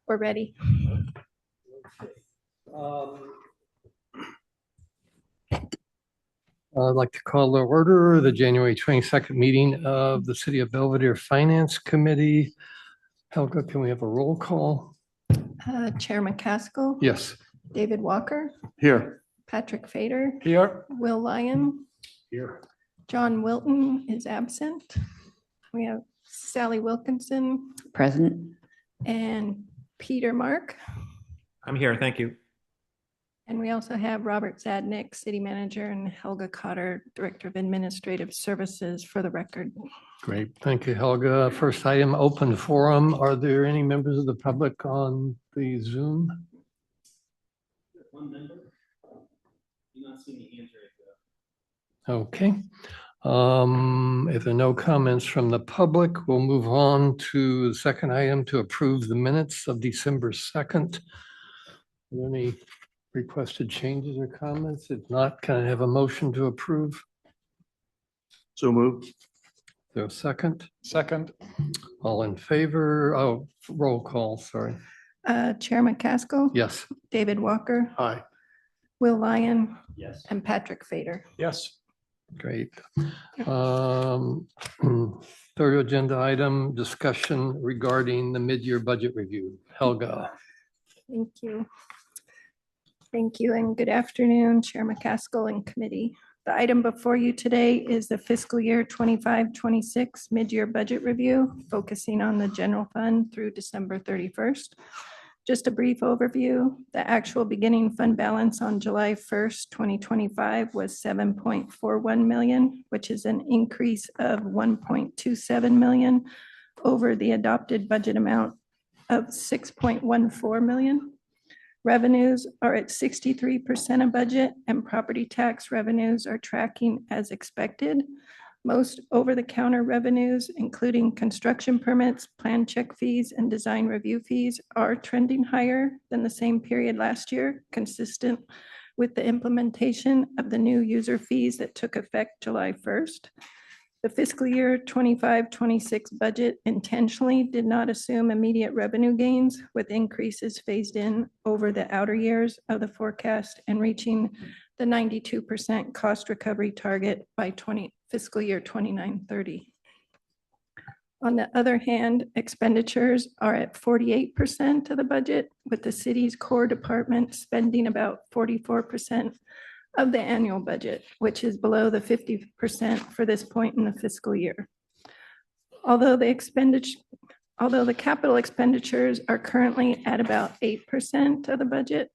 We're ready. I'd like to call to order the January 22nd meeting of the City of Belvedere Finance Committee. Helga, can we have a roll call? Chair McCaskill. Yes. David Walker. Here. Patrick Fader. Here. Will Lyon. Here. John Wilton is absent. We have Sally Wilkinson. Present. And Peter Mark. I'm here, thank you. And we also have Robert Zadnick, City Manager, and Helga Cotter, Director of Administrative Services, for the record. Great. Thank you, Helga. First item, open forum. Are there any members of the public on the Zoom? One member. Do not see any hands raised though. Okay. If there are no comments from the public, we'll move on to the second item to approve the minutes of December 2nd. Are there any requested changes or comments? If not, can I have a motion to approve? So moved. Is there a second? Second. All in favor? Oh, roll call, sorry. Chair McCaskill. Yes. David Walker. Aye. Will Lyon. Yes. And Patrick Fader. Yes. Great. Third agenda item, discussion regarding the mid-year budget review. Helga. Thank you. Thank you and good afternoon, Chair McCaskill and committee. The item before you today is the fiscal year 25-26 mid-year budget review, focusing on the general fund through December 31st. Just a brief overview, the actual beginning fund balance on July 1st, 2025 was 7.41 million, which is an increase of 1.27 million over the adopted budget amount of 6.14 million. Revenues are at 63% of budget and property tax revenues are tracking as expected. Most over-the-counter revenues, including construction permits, plan check fees, and design review fees, are trending higher than the same period last year, consistent with the implementation of the new user fees that took effect July 1st. The fiscal year 25-26 budget intentionally did not assume immediate revenue gains, with increases phased in over the outer years of the forecast and reaching the 92% cost recovery target by fiscal year 29-30. On the other hand, expenditures are at 48% of the budget, with the city's core department spending about 44% of the annual budget, which is below the 50% for this point in the fiscal year. Although the capital expenditures are currently at about 8% of the budget,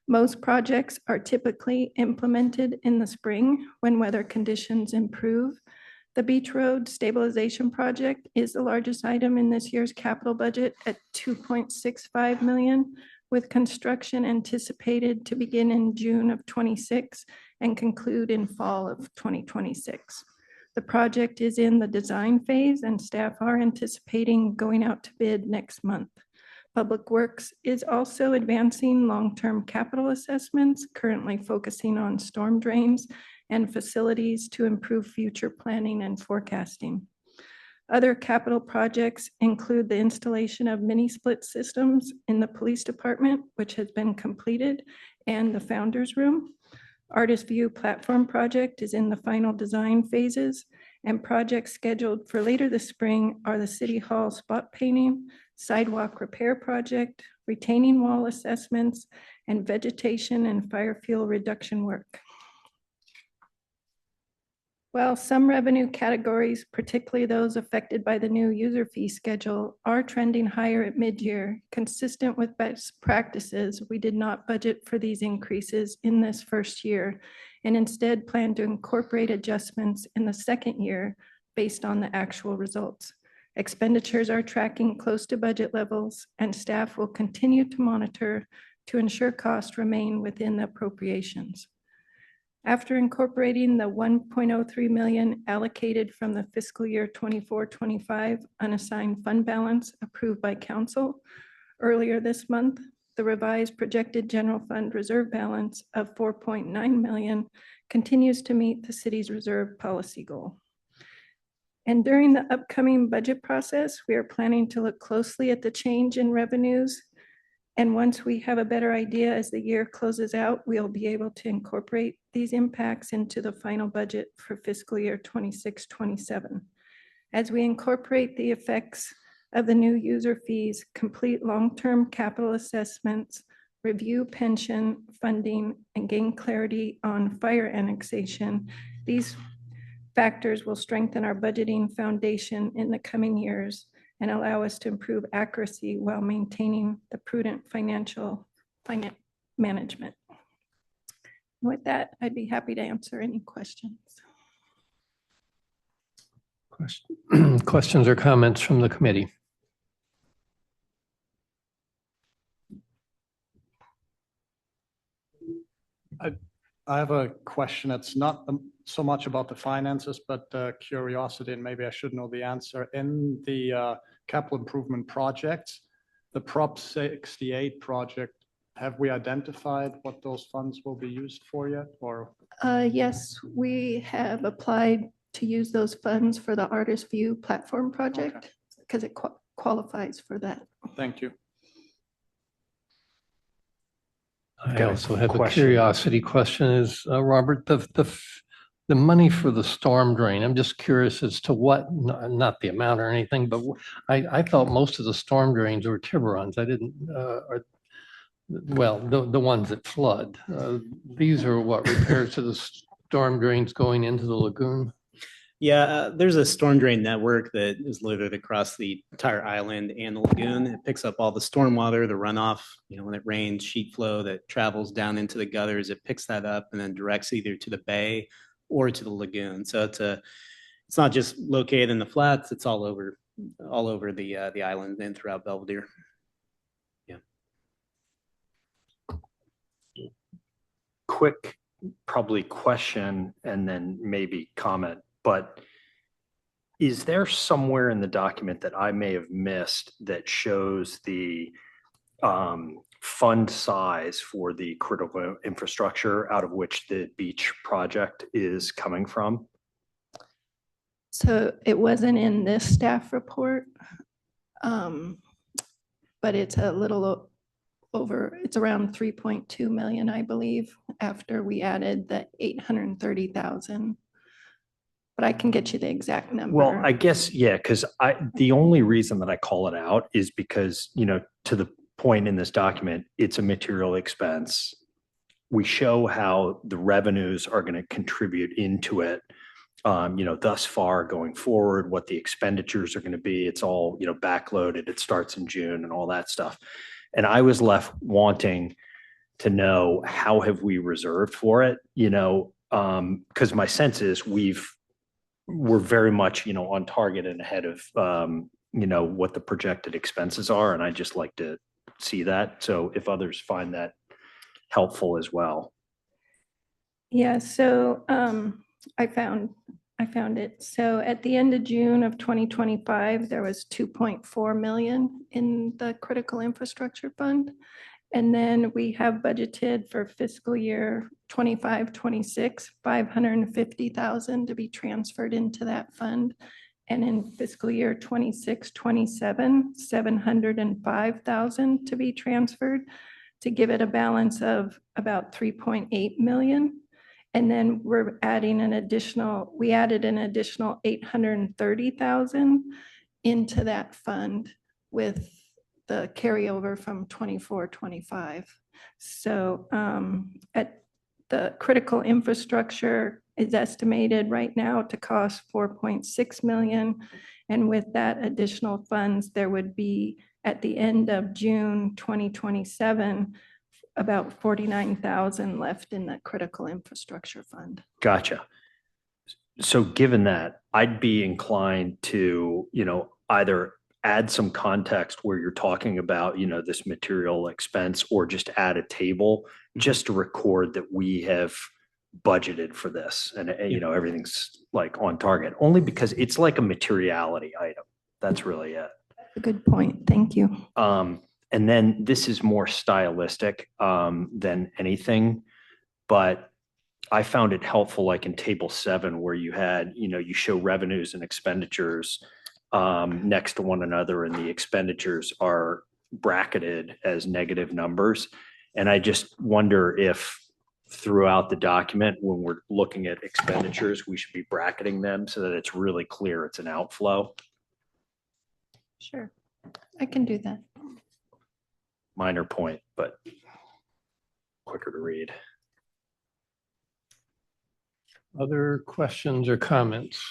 most projects are typically implemented in the spring when weather conditions improve. The Beach Road Stabilization Project is the largest item in this year's capital budget at 2.65 million, with construction anticipated to begin in June of 26 and conclude in fall of 2026. The project is in the design phase and staff are anticipating going out to bid next month. Public Works is also advancing long-term capital assessments, currently focusing on storm drains and facilities to improve future planning and forecasting. Other capital projects include the installation of mini split systems in the police department, which has been completed, and the Founders Room. Artist View Platform Project is in the final design phases, and projects scheduled for later this spring are the City Hall spot painting, sidewalk repair project, retaining wall assessments, and vegetation and fire fuel reduction work. While some revenue categories, particularly those affected by the new user fee schedule, are trending higher at mid-year, consistent with best practices, we did not budget for these increases in this first year and instead plan to incorporate adjustments in the second year based on the actual results. Expenditures are tracking close to budget levels, and staff will continue to monitor to ensure costs remain within the appropriations. After incorporating the 1.03 million allocated from the fiscal year 24-25 unassigned fund balance approved by council earlier this month, the revised projected general fund reserve balance of 4.9 million continues to meet the city's reserve policy goal. And during the upcoming budget process, we are planning to look closely at the change in revenues. And once we have a better idea as the year closes out, we'll be able to incorporate these impacts into the final budget for fiscal year 26-27. As we incorporate the effects of the new user fees, complete long-term capital assessments, review pension funding, and gain clarity on fire annexation, these factors will strengthen our budgeting foundation in the coming years and allow us to improve accuracy while maintaining the prudent financial management. With that, I'd be happy to answer any questions. Questions or comments from the committee? I have a question. It's not so much about the finances, but curiosity, and maybe I should know the answer. In the capital improvement projects, the Prop 68 project, have we identified what those funds will be used for yet, or? Yes, we have applied to use those funds for the Artist View platform project because it qualifies for that. Thank you. I also have a question. curiosity question is, Robert, the money for the storm drain, I'm just curious as to what, not the amount or anything, but I thought most of the storm drains were Tiburons. I didn't, well, the ones that flood. These are what, repairs to the storm drains going into the lagoon? Yeah, there's a storm drain network that is littered across the entire island and the lagoon. It picks up all the storm water, the runoff, when it rains, sheet flow that travels down into the gutters. It picks that up and then directs either to the bay or to the lagoon. So it's not just located in the flats, it's all over the island and throughout Belvedere. Yeah. Quick, probably question and then maybe comment, but is there somewhere in the document that I may have missed that shows the fund size for the critical infrastructure out of which the beach project is coming from? So it wasn't in this staff report, but it's a little over, it's around 3.2 million, I believe, after we added the 830,000. But I can get you the exact number. Well, I guess, yeah, because the only reason that I call it out is because, to the point in this document, it's a material expense. We show how the revenues are going to contribute into it, thus far going forward, what the expenditures are going to be. It's all, backloaded. It starts in June and all that stuff. And I was left wanting to know, how have we reserved for it? Because my sense is we're very much, on target and ahead of, what the projected expenses are. And I just like to see that. So if others find that helpful as well. Yeah, so I found it. So at the end of June of 2025, there was 2.4 million in the critical infrastructure fund. And then we have budgeted for fiscal year 25-26, 550,000 to be transferred into that fund. And in fiscal year 26-27, 705,000 to be transferred to give it a balance of about 3.8 million. And then we added an additional 830,000 into that fund with the carryover from 24-25. So at the critical infrastructure is estimated right now to cost 4.6 million. And with that additional funds, there would be at the end of June 2027, about 49,000 left in the critical infrastructure fund. Gotcha. So given that, I'd be inclined to, either add some context where you're talking about, this material expense, or just add a table just to record that we have budgeted for this and, everything's like on target, only because it's like a materiality item. That's really it. A good point. Thank you. And then this is more stylistic than anything, but I found it helpful, like in table 7, where you had, you show revenues and expenditures next to one another, and the expenditures are bracketed as negative numbers. And I just wonder if throughout the document, when we're looking at expenditures, we should be bracketing them so that it's really clear it's an outflow. Sure, I can do that. Minor point, but quicker to read. Other questions or comments?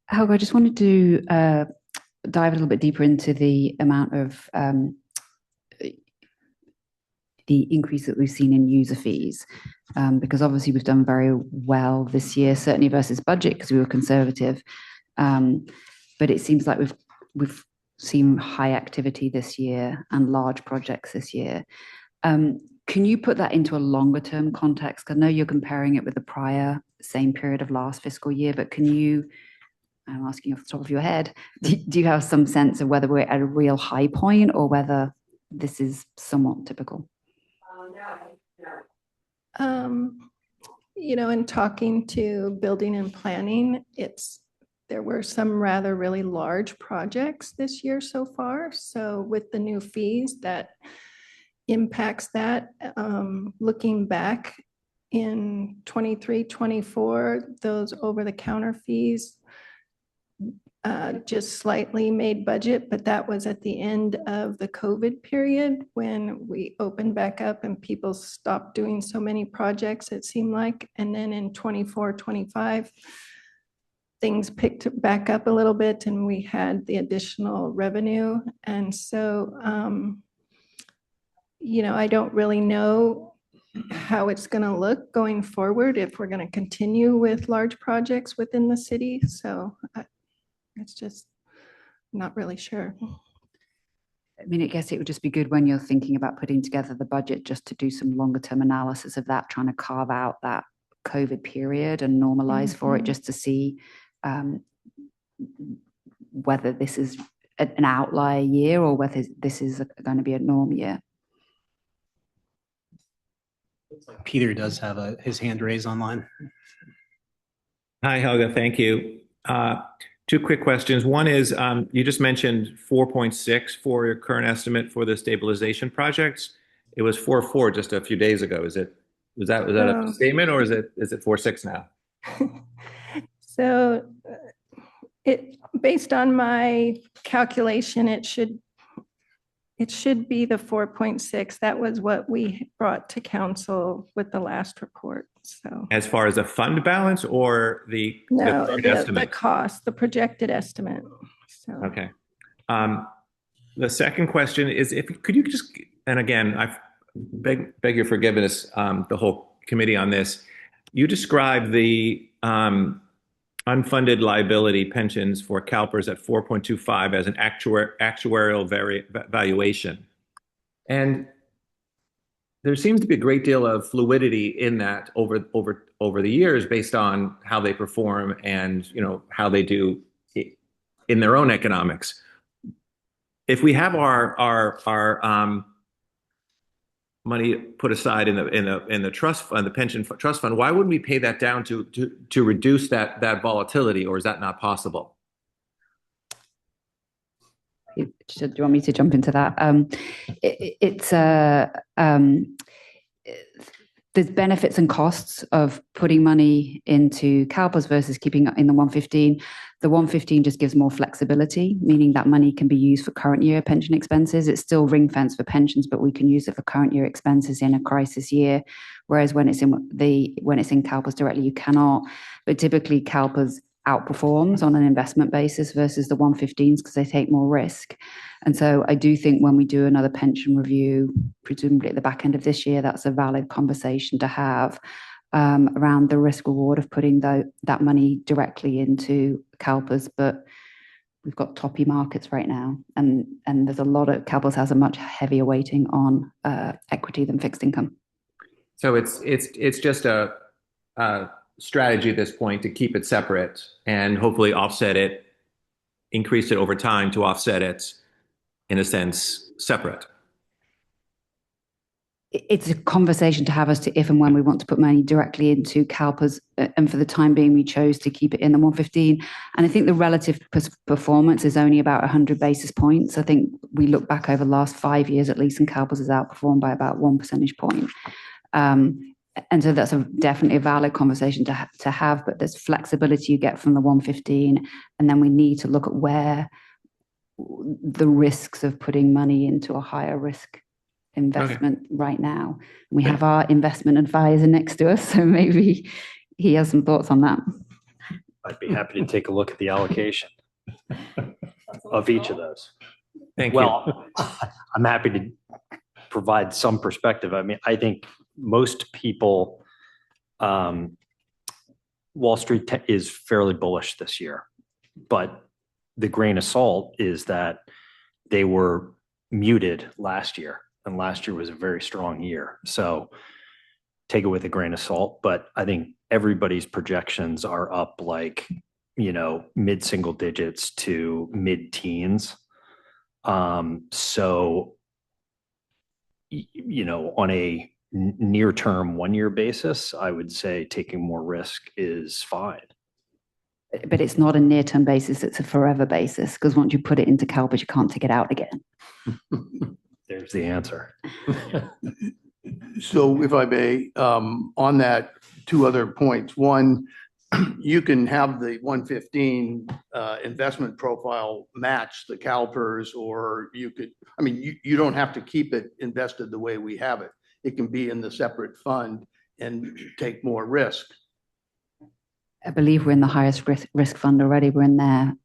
Helga, I just wanted to dive a little bit deeper into the amount of the increase that we've seen in user fees, because obviously we've done very well this year, certainly versus budget because we were conservative. But it seems like we've seen high activity this year and large projects this year. Can you put that into a longer term context? I know you're comparing it with the prior same period of last fiscal year, but can you, I'm asking off the top of your head, do you have some sense of whether we're at a real high point or whether this is somewhat typical? In talking to building and planning, there were some rather really large projects this year so far. So with the new fees, that impacts that. Looking back in 23, 24, those over-the-counter fees just slightly made budget, but that was at the end of the COVID period when we opened back up and people stopped doing so many projects, it seemed like. And then in 24, 25, things picked back up a little bit and we had the additional revenue. And so, I don't really know how it's going to look going forward if we're going to continue with large projects within the city. So it's just not really sure. I mean, I guess it would just be good when you're thinking about putting together the budget just to do some longer term analysis of that, trying to carve out that COVID period and normalize for it, just to see whether this is an outlier year or whether this is going to be a norm year. Peter does have his hand raised online. Hi, Helga. Thank you. Two quick questions. One is, you just mentioned 4.6 for your current estimate for the stabilization projects. It was 4.4 just a few days ago. Was that a statement, or is it 4.6 now? So based on my calculation, it should be the 4.6. That was what we brought to council with the last report. So as far as a fund balance or the current estimate? The cost, the projected estimate. So. Okay. The second question is, could you just, and again, I beg your forgiveness, the whole committee on this. You described the unfunded liability pensions for CalPERS at 4.25 as an actuarial valuation. And there seems to be a great deal of fluidity in that over the years based on how they perform and how they do in their own economics. If we have our money put aside in the trust fund, the pension trust fund, why wouldn't we pay that down to reduce that volatility, or is that not possible? Do you want me to jump into that? There's benefits and costs of putting money into CalPERS versus keeping it in the 115. The 115 just gives more flexibility, meaning that money can be used for current year pension expenses. It's still ring fenced for pensions, but we can use it for current year expenses in a crisis year. Whereas when it's in CalPERS directly, you cannot. But typically CalPERS outperforms on an investment basis versus the 115s because they take more risk. And so I do think when we do another pension review, presumably at the back end of this year, that's a valid conversation to have around the risk reward of putting that money directly into CalPERS. But we've got toppy markets right now, and there's a lot of CalPERS has a much heavier weighting on equity than fixed income. So it's just a strategy at this point to keep it separate and hopefully offset it, increase it over time to offset it, in a sense, separate. it's a conversation to have as to if and when we want to put money directly into CalPERS. And for the time being, we chose to keep it in the 115. And I think the relative performance is only about 100 basis points. I think we look back over the last 5 years, at least, and CalPERS has outperformed by about 1 percentage point. And so that's definitely a valid conversation to have, but there's flexibility you get from the 115. And then we need to look at where the risks of putting money into a higher risk investment right now. We have our investment advisor next to us, so maybe he has some thoughts on that. I'd be happy to take a look at the allocation of each of those. Thank you. Well, I'm happy to provide some perspective. I mean, I think most people, Wall Street is fairly bullish this year, but the grain of salt is that they were muted last year, and last year was a very strong year. So take it with a grain of salt, but I think everybody's projections are up like, mid-single digits to mid-teens. So, on a near-term 1-year basis, I would say taking more risk is fine. But it's not a near-term basis, it's a forever basis, because once you put it into CalPERS, you can't take it out again. There's the answer. So if I may, on that, 2 other points. One, you can have the 115 investment profile match the CalPERS, or you could, you don't have to keep it invested the way we have it. It can be in the separate fund and take more risk. I believe we're in the highest risk fund already. We're in there.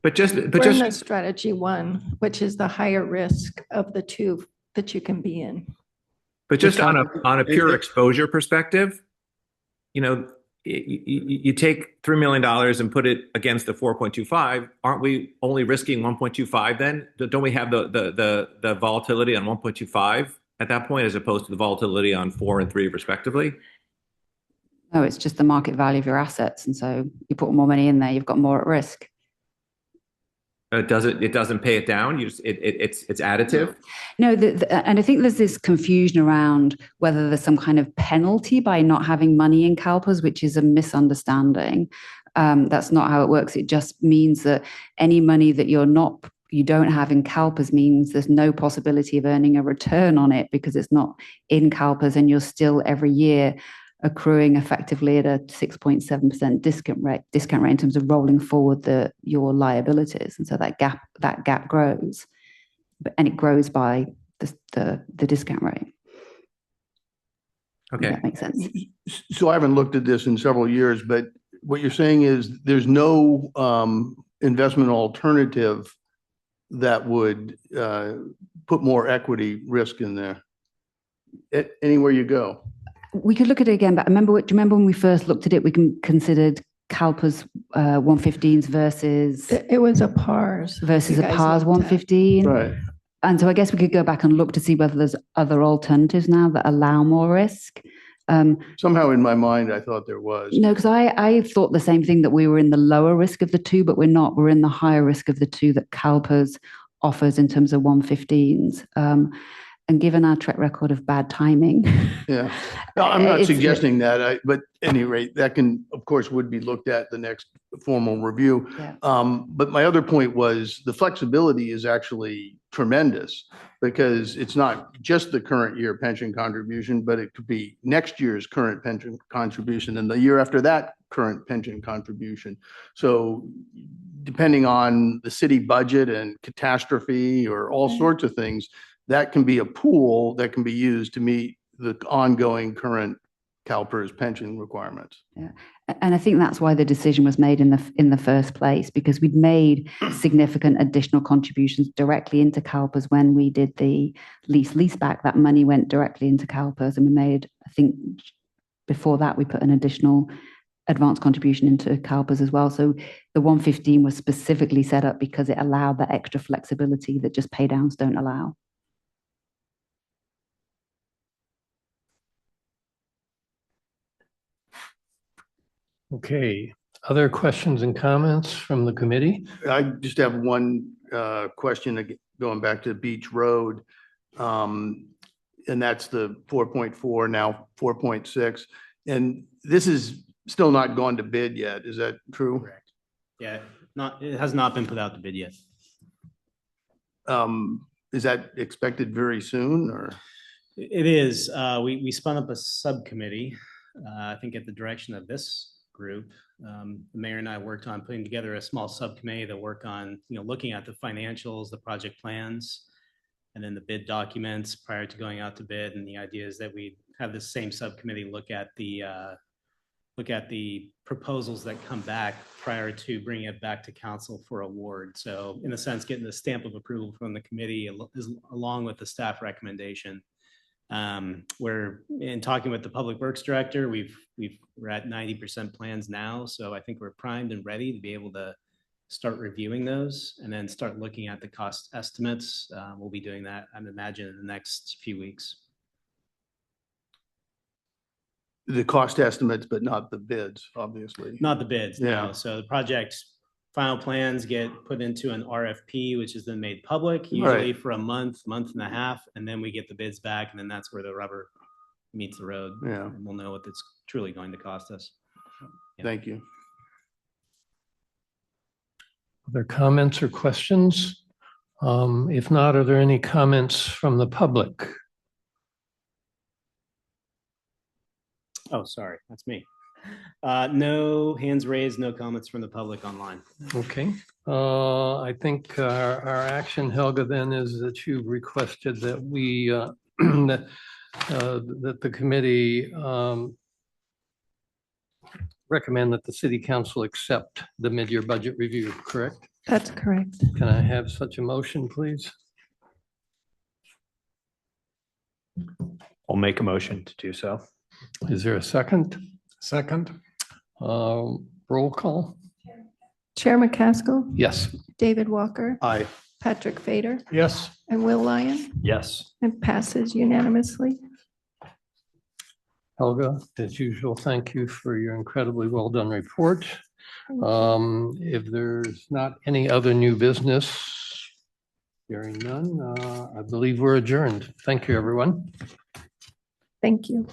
But just We're in the strategy 1, which is the higher risk of the 2 that you can be in. But just on a pure exposure perspective, you take $3 million and put it against the 4.25. Aren't we only risking 1.25 then? Don't we have the volatility on 1.25 at that point, as opposed to the volatility on 4 and 3 respectively? No, it's just the market value of your assets. And so you put more money in there, you've got more at risk. It doesn't pay it down. It's additive. No, and I think there's this confusion around whether there's some kind of penalty by not having money in CalPERS, which is a misunderstanding. That's not how it works. It just means that any money that you don't have in CalPERS means there's no possibility of earning a return on it because it's not in CalPERS, and you're still every year accruing effectively at a 6.7% discount rate in terms of rolling forward your liabilities. And so that gap grows, and it grows by the discount rate. Okay. That makes sense. So I haven't looked at this in several years, but what you're saying is there's no investment alternative that would put more equity risk in there anywhere you go. We could look at it again, but do you remember when we first looked at it, we considered CalPERS 115s versus It was a PARS. versus you a guys PARS looked at. 115. Right. And so I guess we could go back and look to see whether there's other alternatives now that allow more risk. Somehow in my mind, I thought there was. No, because I thought the same thing, that we were in the lower risk of the 2, but we're not. We're in the higher risk of the 2 that CalPERS offers in terms of 115s. And given our track record of bad timing. Yeah, no, I'm not It's- suggesting that, but at any rate, that would be looked at the next formal review. Yeah. But my other point was the flexibility is actually tremendous, because it's not just the current year pension contribution, but it could be next year's current pension contribution and the year after that current pension contribution. So depending on the city budget and catastrophe or all sorts of things, that can be a pool that can be used to meet the ongoing current CalPERS pension requirements. Yeah. And I think that's why the decision was made in the first place, because we'd made significant additional contributions directly into CalPERS when we did the lease back. That money went directly into CalPERS, and we made, I think before that, we put an additional advanced contribution into CalPERS as well. So the 115 was specifically set up because it allowed that extra flexibility that just pay downs don't allow. Okay, other questions and comments from the committee? I just have one question going back to Beach Road. And that's the 4.4, now 4.6. And this is still not gone to bid yet. Is that true? Correct. Yeah, it has not been put out to bid yet. Is that expected very soon or? It is. We spun up a subcommittee, I think at the direction of this group. The mayor and I worked on putting together a small subcommittee to work on, looking at the financials, the project plans, and then the bid documents prior to going out to bid. And the idea is that we have the same subcommittee look at the proposals that come back prior to bringing it back to council for award. So in a sense, getting the stamp of approval from the committee along with the staff recommendation. We're in talking with the public works director. We're at 90% plans now. So I think we're primed and ready to be able to start reviewing those and then start looking at the cost estimates. We'll be doing that, I imagine, in the next few weeks. The cost estimates, but not the bids, obviously. Not the bids, Yeah. no. So the project's final plans get put into an RFP, which is then made public, usually for a month and a half, and then we get the bids back, and then that's where the rubber meets the road. Yeah. And we'll know what it's truly going to cost us. Thank you. Other comments or questions? If not, are there any comments from the public? Oh, sorry, that's me. No hands raised, no comments from the public online. Okay, I think our action, Helga, then is that you've requested that we, that the committee recommend that the city council accept the mid-year budget review, correct? That's correct. Can I have such a motion, please? I'll make a motion to do so. Is there a second? Second? Roll call? Chair McCaskill, Yes. David Walker, Aye. Patrick Fader, Yes. and Will Lyon, Yes. and passes unanimously. Helga, as usual, thank you for your incredibly well-done report. If there's not any other new business, hearing none, I believe we're adjourned. Thank you, everyone. Thank you.